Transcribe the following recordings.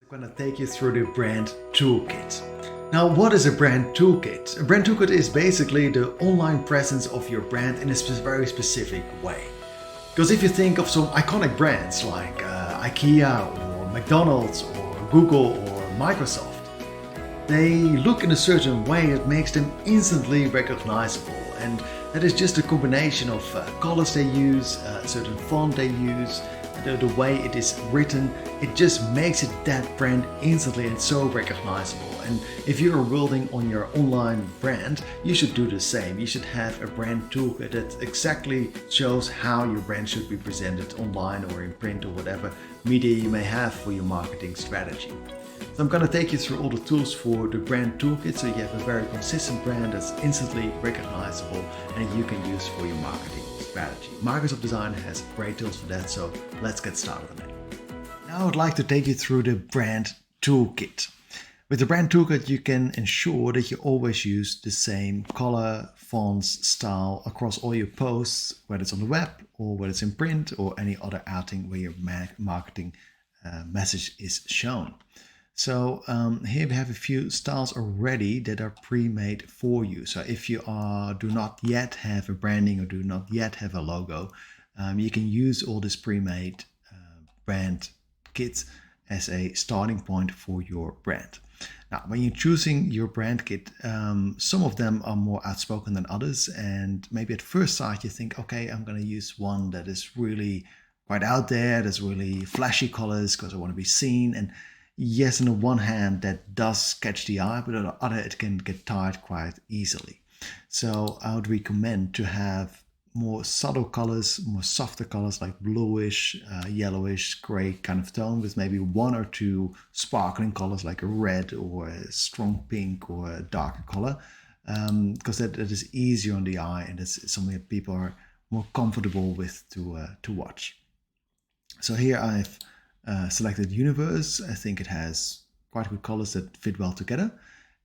I'm going to take you through the brand toolkit. Now, what is a brand toolkit? A brand toolkit is basically the online presence of your brand in a very specific way. Because if you think of some iconic brands like IKEA or McDonald's or Google or Microsoft, they look in a certain way that makes them instantly recognizable. And that is just a combination of colors they use, a certain font they use, the way it is written. It just makes it that brand instantly and so recognizable. And if you're building on your online brand, you should do the same. You should have a brand toolkit that exactly shows how your brand should be presented online or in print or whatever media you may have for your marketing strategy. So I'm going to take you through all the tools for the brand toolkit so you have a very consistent brand that's instantly recognizable and you can use for your marketing strategy. Microsoft Designer has great tools for that, so let's get started on it. Now I would like to take you through the brand toolkit. With the brand toolkit, you can ensure that you always use the same color, fonts, style across all your posts, whether it's on the web or whether it's in print or any other outing where your marketing message is shown. So here we have a few styles already that are pre-made for you. So if you do not yet have a branding or do not yet have a logo, you can use all this pre-made brand kits as a starting point for your brand. Now, when you're choosing your brand kit, some of them are more outspoken than others. And maybe at first sight you think, okay, I'm going to use one that is really quite out there, that's really flashy colors because I want to be seen. And yes, on the one hand, that does catch the eye, but on the other, it can get tired quite easily. So I would recommend to have more subtle colors, more softer colors like bluish, yellowish, gray kind of tone with maybe one or two sparkling colors like a red or a strong pink or a darker color, because that is easier on the eye and it's something that people are more comfortable with to watch. So here I've selected Universe. I think it has quite good colors that fit well together.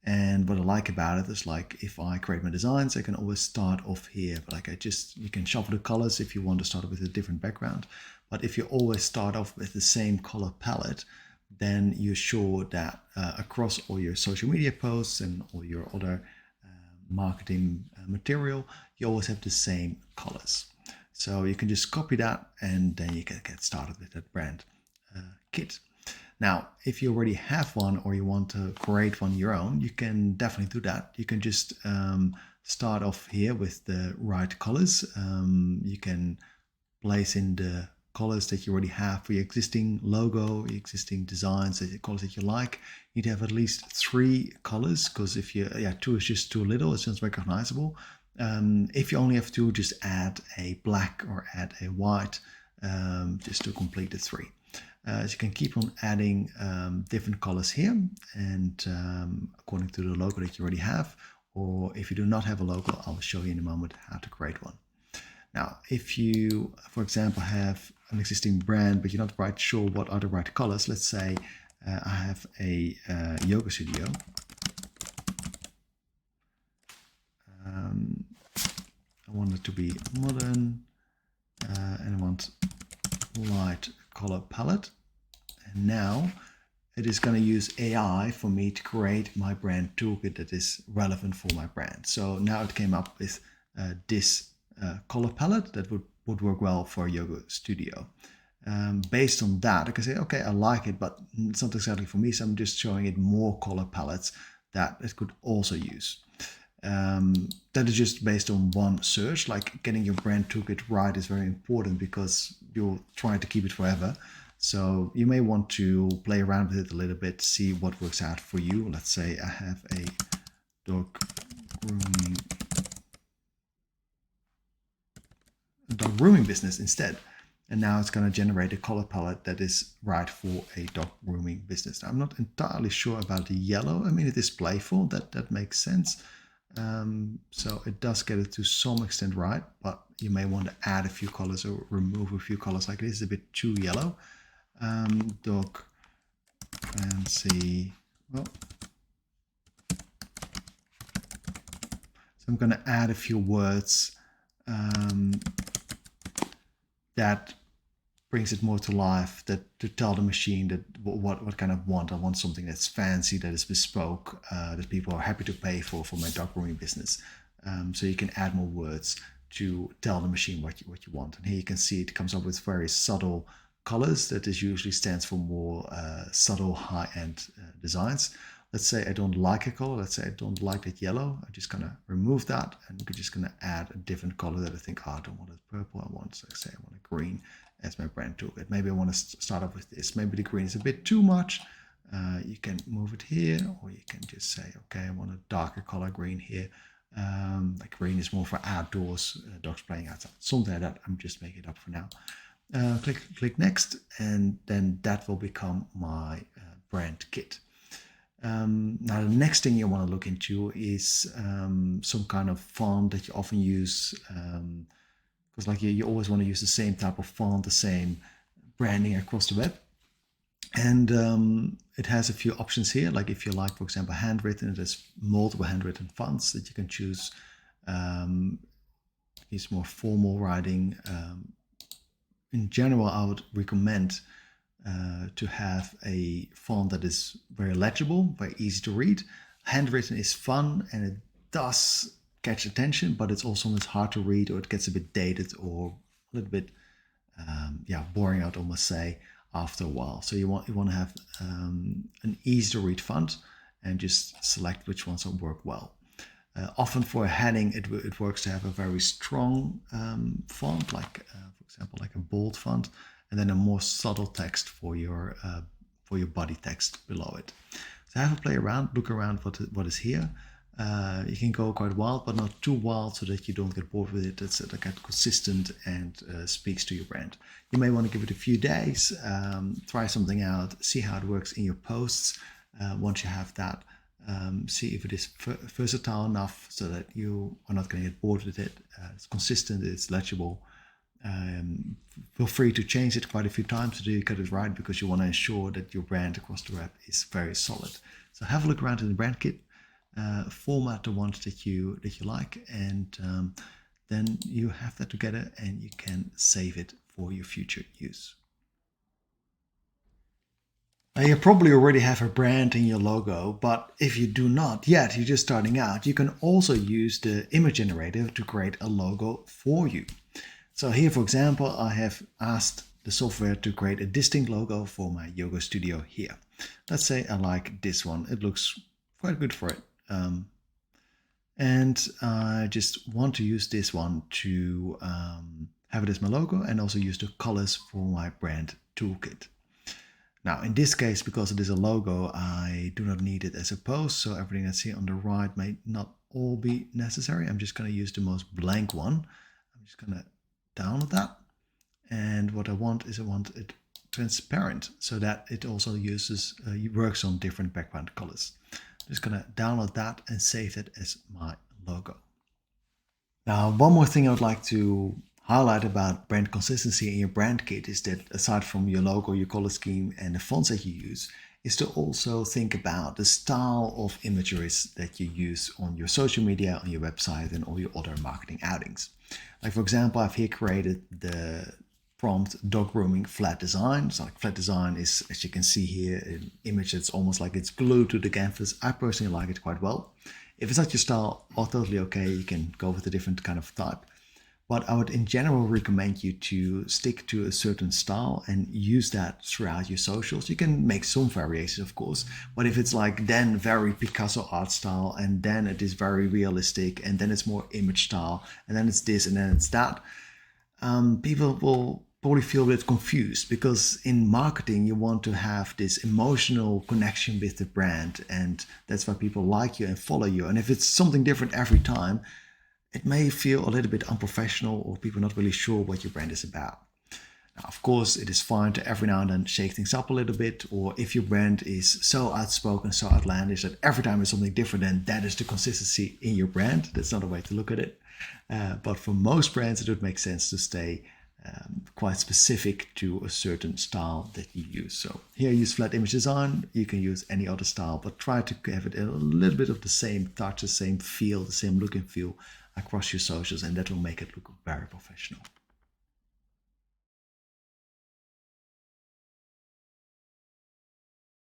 And what I like about it is, like, if I create my designs, I can always start off here. Like you can shuffle the colors if you want to start with a different background. But if you always start off with the same color palette, then you're sure that across all your social media posts and all your other marketing material, you always have the same colors. So you can just copy that and then you can get started with that brand kit. Now, if you already have one or you want to create one your own, you can definitely do that. You can just start off here with the right colors. You can place in the colors that you already have for your existing logo, your existing designs, the colors that you like. You'd have at least 3 colors, because if you, 2 is just too little, it's just recognizable. If you only have 2, just add a black or add a white just to complete the 3. So you can keep on adding different colors here, and according to the logo that you already have, or if you do not have a logo, I'll show you in a moment how to create one. Now, if you, for example, have an existing brand, but you're not quite sure what are the right colors, let's say I have a yoga studio. I want it to be modern, and I want light color palette. And now it is going to use AI for me to create my brand toolkit that is relevant for my brand. So now it came up with this color palette that would work well for a yoga studio. Based on that, I can say, okay, I like it, but it's not exactly for me. So I'm just showing it more color palettes that it could also use. That is just based on one search. Like, getting your brand toolkit right is very important because you're trying to keep it forever. So you may want to play around with it a little bit, see what works out for you. Let's say I have a dog grooming business instead. And now it's going to generate a color palette that is right for a dog grooming business. Now, I'm not entirely sure about the yellow. I mean, it is playful, that makes sense. So it does get it to some extent right, but you may want to add a few colors or remove a few colors. Like, this is a bit too yellow. Dog fancy. Well, so I'm going to add a few words that brings it more to life, that to tell the machine that what kind of I want something that's fancy, that is bespoke, that people are happy to pay for my dog grooming business. So you can add more words to tell the machine what you want. And here you can see it comes up with very subtle colors. That is usually stands for more subtle high-end designs. Let's say I don't like a color. Let's say I don't like that yellow. I'm just gonna remove that, and we're just gonna add a different color that I think, I don't want it purple. I want, let's say I want a green as my brand toolkit. Maybe I want to start off with this. Maybe the green is a bit too much. You can move it here, or you can just say, okay, I want a darker color green here. Like green is more for outdoors, dogs playing outside, something like that. I'm just making it up for now. Click next, and then that will become my brand kit. Now the next thing you want to look into is some kind of font that you often use, because like you always want to use the same type of font, the same branding across the web. And it has a few options here. Like if you like, for example, handwritten, there's multiple handwritten fonts that you can choose. It's more formal writing. In general, I would recommend to have a font that is very legible, very easy to read. Handwritten is fun and it does catch attention, but it's also it's hard to read, or it gets a bit dated or a little bit boring, I'd almost say, after a while. So you want to have an easy to read font, and just select which ones will work well. Often for a heading, it works to have a very strong font, like for example, like a bold font, and then a more subtle text for your body text below it. So have a play around, look around what is here. You can go quite wild, but not too wild, so that you don't get bored with it. It's like consistent and speaks to your brand. You may want to give it a few days, try something out, see how it works in your posts. Once you have that, see if it is versatile enough so that you are not going to get bored with it. It's consistent, it's legible. Feel free to change it quite a few times so that you get it right, because you want to ensure that your brand across the web is very solid. So have a look around in the brand kit, format the ones that you like, and then you have that together and you can save it for your future use. Now, you probably already have a brand in your logo, but if you do not yet, you're just starting out, you can also use the image generator to create a logo for you. So here, for example, I have asked the software to create a distinct logo for my yoga studio here. Let's say I like this one. It looks quite good for it. And I just want to use this one to have it as my logo, and also use the colors for my brand toolkit. Now, in this case, because it is a logo, I do not need it as a post, so everything that's here on the right may not all be necessary. I'm just going to use the most blank one. I'm just going to download that. And what I want is it transparent, so that it also works on different background colors. I'm just going to download that and save it as my logo. Now, one more thing I would like to highlight about brand consistency in your brand kit is that, aside from your logo, your color scheme, and the fonts that you use, is to also think about the style of imageries that you use on your social media, on your website, and all your other marketing outings. Like, for example, I've here created the prompt dog grooming flat design. So like, flat design is, as you can see here, an image that's almost like it's glued to the canvas. I personally like it quite well. If it's not your style, totally okay, you can go with a different kind of type. But I would in general recommend you to stick to a certain style and use that throughout your socials. You can make some variations, of course, but if it's like then very Picasso art style, and then it is very realistic, and then it's more image style, and then it's this, and then it's that, people will probably feel a bit confused, because in marketing you want to have this emotional connection with the brand, and that's why people like you and follow you. And if it's something different every time, it may feel a little bit unprofessional, or people not really sure what your brand is about. Now, of course, it is fine to every now and then shake things up a little bit, or if your brand is so outspoken, so outlandish that every time it's something different, then that is the consistency in your brand. That's not a way to look at it. But for most brands, it would make sense to stay quite specific to a certain style that you use. So here I use flat image design. You can use any other style, but try to have it a little bit of the same touch, the same feel, the same look and feel across your socials, and that will make it look very professional.